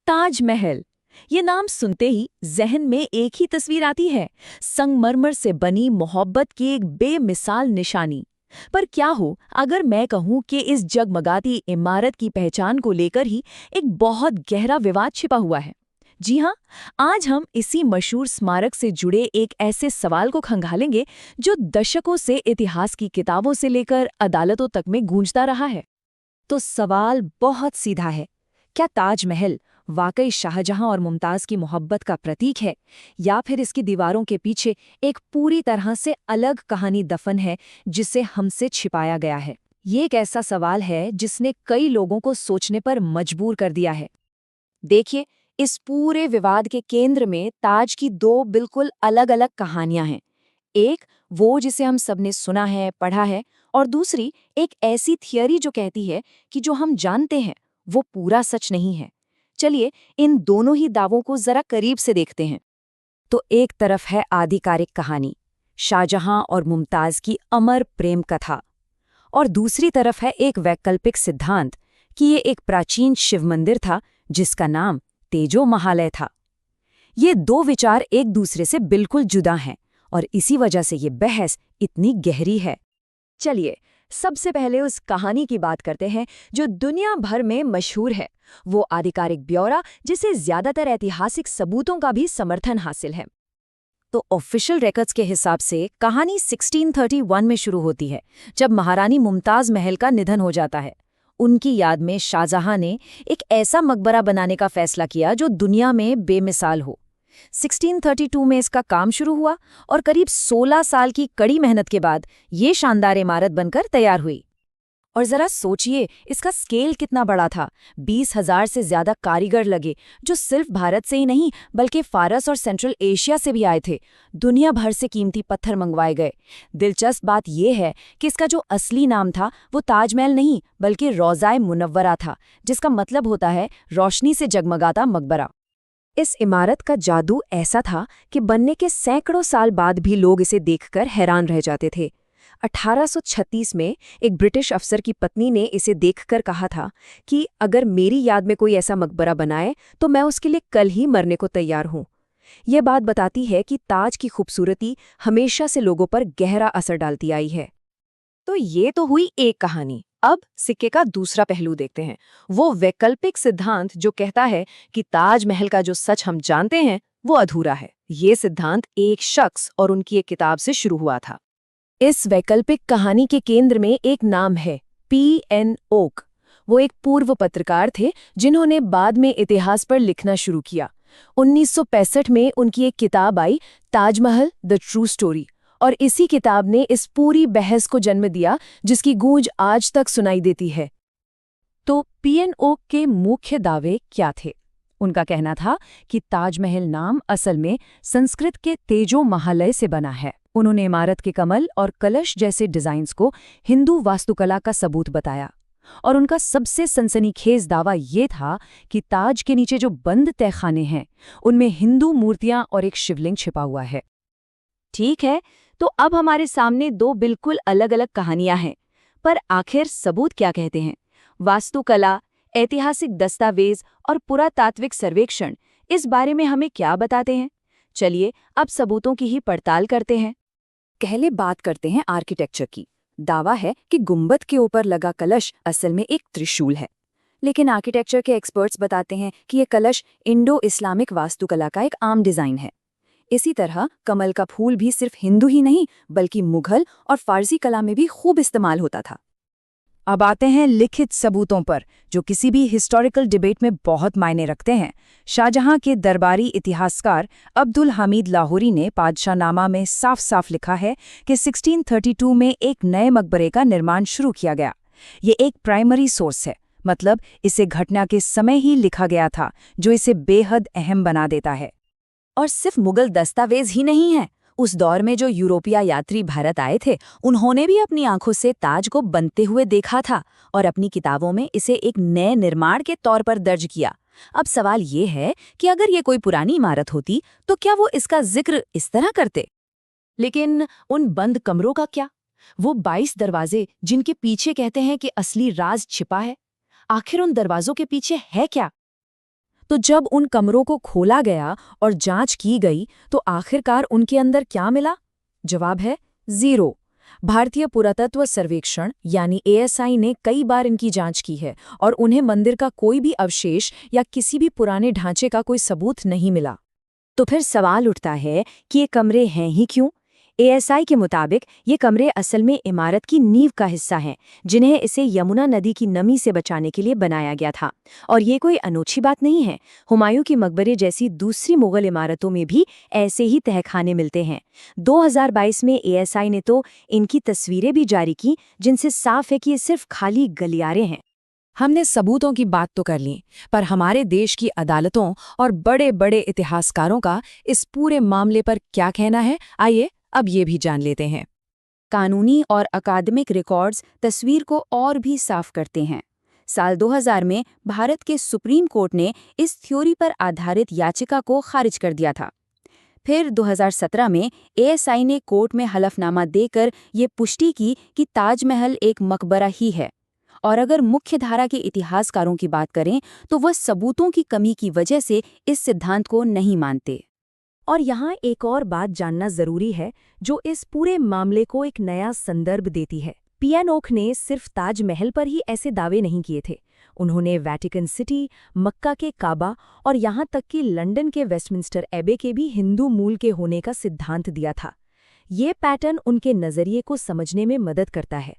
ताजमहल। ये नाम सुनते ही जहन में एक ही तस्वीर आती है, संगमरमर से बनी मोहब्बत की एक बेमिसाल निशानी। पर क्या हो अगर मैं कहूं कि इस जगमगाती इमारत की पहचान को लेकर ही एक बहुत गहरा विवाद छिपा हुआ है। जी हाँ, आज हम इसी मशहूर स्मारक से जुड़े एक ऐसे सवाल को खंगालेंगे जो दशकों से इतिहास की किताबों से लेकर अदालतों तक में गूंजता रहा है। तो सवाल बहुत सीधा है। क्या ताजमहल वाकई शाहजहां और मुमताज की मोहब्बत का प्रतीक है, या फिर इसकी दीवारों के पीछे एक पूरी तरह से अलग कहानी दफन है जिसे हमसे छिपाया गया है? ये एक ऐसा सवाल है जिसने कई लोगों को सोचने पर मजबूर कर दिया है। देखिए, इस पूरे विवाद के केंद्र में ताज की दो बिल्कुल अलग-अलग कहानियां हैं। एक वो जिसे हम सबने सुना है, पढ़ा है, और दूसरी एक ऐसी थियरी जो कहती है कि जो हम जानते हैं वो पूरा सच नहीं है। चलिए, इन दोनों ही दावों को जरा करीब से देखते हैं। तो एक तरफ है आधिकारिक कहानी, शाहजहां और मुमताज की अमर प्रेम कथा, और दूसरी तरफ है एक वैकल्पिक सिद्धांत कि ये एक प्राचीन शिव मंदिर था जिसका नाम तेजो महालय था। ये दो विचार एक दूसरे से बिल्कुल जुदा हैं और इसी वजह से ये बहस इतनी गहरी है। चलिए, सबसे पहले उस कहानी की बात करते हैं जो दुनिया भर में मशहूर है, वो आधिकारिक ब्यौरा जिसे ज्यादातर ऐतिहासिक सबूतों का भी समर्थन हासिल है। तो ऑफिशियल रिकॉर्ड्स के हिसाब से कहानी 1631 में शुरू होती है, जब महारानी मुमताज महल का निधन हो जाता है। उनकी याद में शाहजहां ने एक ऐसा मकबरा बनाने का फैसला किया जो दुनिया में बेमिसाल हो। 1632 में इसका काम शुरू हुआ और करीब 16 साल की कड़ी मेहनत के बाद ये शानदार इमारत बनकर तैयार हुई। और जरा सोचिए, इसका स्केल कितना बड़ा था। 20,000 से ज्यादा कारीगर लगे, जो सिर्फ भारत से ही नहीं बल्कि फारस और सेंट्रल एशिया से भी आए थे। दुनिया भर से कीमती पत्थर मंगवाए गए। दिलचस्प बात यह है कि इसका जो असली नाम था वो ताजमहल नहीं बल्कि रोज़ाए मुनव्वरा था, जिसका मतलब होता है रोशनी से जगमगाता मकबरा। इस इमारत का जादू ऐसा था कि बनने के सैकड़ों साल बाद भी लोग इसे देखकर हैरान रह जाते थे। 1836 में एक ब्रिटिश अफसर की पत्नी ने इसे देखकर कहा था कि अगर मेरी याद में कोई ऐसा मकबरा बनाए तो मैं उसके लिए कल ही मरने को तैयार हूं। यह बात बताती है कि ताज की खूबसूरती हमेशा से लोगों पर गहरा असर डालती आई है। तो ये तो हुई एक कहानी। अब सिक्के का दूसरा पहलू देखते हैं, वो वैकल्पिक सिद्धांत जो कहता है कि ताजमहल का जो सच हम जानते हैं वो अधूरा है। ये सिद्धांत एक शख्स और उनकी एक किताब से शुरू हुआ था। इस वैकल्पिक कहानी के केंद्र में एक नाम है, P.N. ओक। वो एक पूर्व पत्रकार थे जिन्होंने बाद में इतिहास पर लिखना शुरू किया। 1965 में उनकी एक किताब आई, ताजमहल द ट्रू स्टोरी, और इसी किताब ने इस पूरी बहस को जन्म दिया जिसकी गूंज आज तक सुनाई देती है। तो P.N. ओक के मुख्य दावे क्या थे? उनका कहना था कि ताजमहल नाम असल में संस्कृत के तेजो महालय से बना है। उन्होंने इमारत के कमल और कलश जैसे डिजाइन्स को हिंदू वास्तुकला का सबूत बताया, और उनका सबसे सनसनीखेज दावा ये था कि ताज के नीचे जो बंद तहखाने हैं उनमें हिंदू मूर्तियां और एक शिवलिंग छिपा हुआ है। ठीक है, तो अब हमारे सामने दो बिल्कुल अलग-अलग कहानियां हैं, पर आखिर सबूत क्या कहते हैं? वास्तुकला, ऐतिहासिक दस्तावेज और पुरातात्विक सर्वेक्षण इस बारे में हमें क्या बताते हैं? चलिए अब सबूतों की ही पड़ताल करते हैं। पहले बात करते हैं आर्किटेक्चर की। दावा है कि गुंबद के ऊपर लगा कलश असल में एक त्रिशूल है, लेकिन आर्किटेक्चर के एक्सपर्ट्स बताते हैं कि ये कलश इंडो इस्लामिक वास्तुकला का एक आम डिजाइन है। इसी तरह कमल का फूल भी सिर्फ हिंदू ही नहीं बल्कि मुगल और फारसी कला में भी खूब इस्तेमाल होता था। अब आते हैं लिखित सबूतों पर, जो किसी भी हिस्टोरिकल डिबेट में बहुत मायने रखते हैं। शाहजहां के दरबारी इतिहासकार अब्दुल हमीद लाहौरी ने पादशाहनामा में साफ साफ लिखा है कि 1632 में एक नए मकबरे का निर्माण शुरू किया गया। ये एक प्राइमरी सोर्स है, मतलब इसे घटना के समय ही लिखा गया था, जो इसे बेहद अहम बना देता है। और सिर्फ मुगल दस्तावेज ही नहीं है, उस दौर में जो यूरोपीय यात्री भारत आए थे उन्होंने भी अपनी आंखों से ताज को बनते हुए देखा था और अपनी किताबों में इसे एक नए निर्माण के तौर पर दर्ज किया। अब सवाल ये है कि अगर ये कोई पुरानी इमारत होती तो क्या वो इसका जिक्र इस तरह करते? लेकिन उन बंद कमरों का क्या? वो 22 दरवाजे जिनके पीछे कहते हैं कि असली राज छिपा है, आखिर उन दरवाजों के पीछे है क्या? तो जब उन कमरों को खोला गया और जांच की गई तो आखिरकार उनके अंदर क्या मिला? जवाब है 0। भारतीय पुरातत्व सर्वेक्षण यानी ASI ने कई बार इनकी जांच की है और उन्हें मंदिर का कोई भी अवशेष या किसी भी पुराने ढांचे का कोई सबूत नहीं मिला। तो फिर सवाल उठता है कि ये कमरे हैं ही क्यों? ASI के मुताबिक ये कमरे असल में इमारत की नींव का हिस्सा हैं, जिन्हें इसे यमुना नदी की नमी से बचाने के लिए बनाया गया था। और ये कोई अनोखी बात नहीं है। हुमायूं की मकबरे जैसी दूसरी मुगल इमारतों में भी ऐसे ही तहखाने मिलते हैं। 2022 में ASI ने तो इनकी तस्वीरें भी जारी की, जिनसे साफ है कि ये सिर्फ खाली गलियारे हैं। हमने सबूतों की बात तो कर ली, पर हमारे देश की अदालतों और बड़े बड़े इतिहासकारों का इस पूरे मामले पर क्या कहना है, आइए अब ये भी जान लेते हैं। कानूनी और अकादमिक रिकॉर्ड्स तस्वीर को और भी साफ करते हैं। साल 2000 में भारत के सुप्रीम कोर्ट ने इस थ्योरी पर आधारित याचिका को खारिज कर दिया था। फिर 2017 में ASI ने कोर्ट में हलफनामा देकर ये पुष्टि की कि ताजमहल एक मकबरा ही है। और अगर मुख्य धारा के इतिहासकारों की बात करें तो वह सबूतों की कमी की वजह से इस सिद्धांत को नहीं मानते। और यहाँ एक और बात जानना जरूरी है जो इस पूरे मामले को एक नया संदर्भ देती है। PN ओक ने सिर्फ ताजमहल पर ही ऐसे दावे नहीं किए थे। उन्होंने वेटिकन सिटी, मक्का के काबा और यहाँ तक कि लंदन के वेस्टमिंस्टर एबे के भी हिंदू मूल के होने का सिद्धांत दिया था। ये पैटर्न उनके नजरिए को समझने में मदद करता है।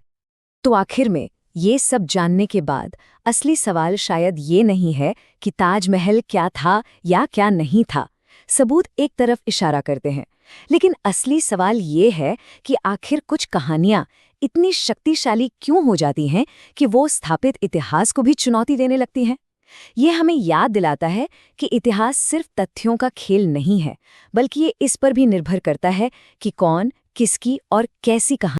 तो आखिर में ये सब जानने के बाद असली सवाल शायद ये नहीं है कि ताजमहल क्या था या क्या नहीं था। सबूत एक तरफ इशारा करते हैं, लेकिन असली सवाल ये है कि आखिर कुछ कहानियां इतनी शक्तिशाली क्यों हो जाती हैं कि वो स्थापित इतिहास को भी चुनौती देने लगती हैं। ये हमें याद दिलाता है कि इतिहास सिर्फ तथ्यों का खेल नहीं है, बल्कि ये इस पर भी निर्भर करता है कि कौन, किसकी और कैसी कहानी